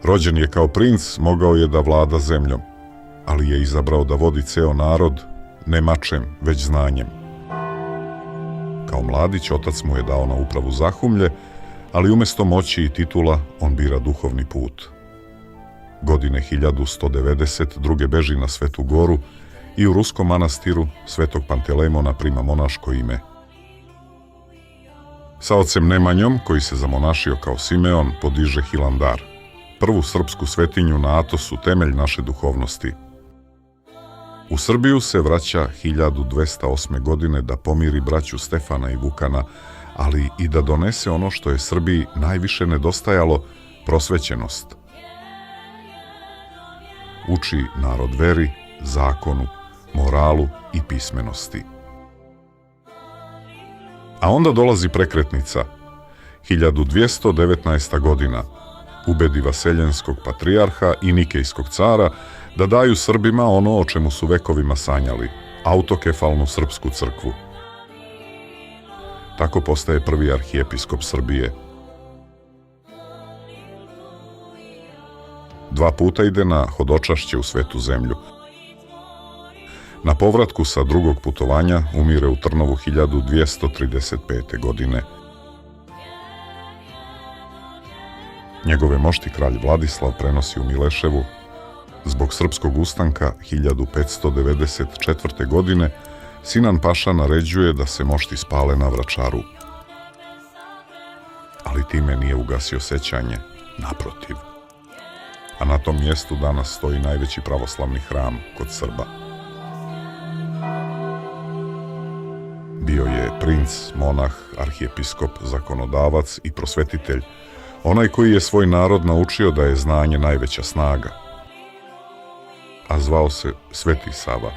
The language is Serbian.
Rođen je kao princ, mogao je da vlada zemljom, ali je izabrao da vodi ceo narod, ne mačem, već znanjem. Kao mladić, otac mu je dao na upravu Zahumlje, ali umesto moći i titula, on bira duhovni put. Godine 1192. beži na Svetu Goru i u ruskom manastiru Svetog Pantelejmona prima monaško ime. Sa ocem Nemanjom, koji se zamonašio kao Simeon, podiže Hilandar, prvu srpsku svetinju na Atosu, temelj naše duhovnosti. U Srbiju se vraća 1208. godine da pomiri braću Stefana i Vukana, ali i da donese ono što je Srbiji najviše nedostajalo, prosvećenost. Uči narod veri, zakonu, moralu i pismenosti. A onda dolazi prekretnica. 1219. godina ubedi vaseljenskog patrijarha i nikejskog cara da daju Srbima ono o čemu su vekovima sanjali, autokefalnu srpsku crkvu. Tako postaje prvi arhijepiskop Srbije. 2 puta ide na hodočašće u Svetu zemlju. Na povratku sa drugog putovanja umire u Trnovu 1235. godine. Njegove mošti kralj Vladislav prenosi u Mileševu. Zbog srpskog ustanka 1594. godine Sinan Paša naređuje da se mošti spale na Vračaru. Ali time nije ugasio sećanje, naprotiv. A na tom mjestu danas stoji najveći pravoslavni hram kod Srba. Bio je princ, monah, arhijepiskop, zakonodavac i prosvetitelj, onaj koji je svoj narod naučio da je znanje najveća snaga. A zvao se Sveti Sava.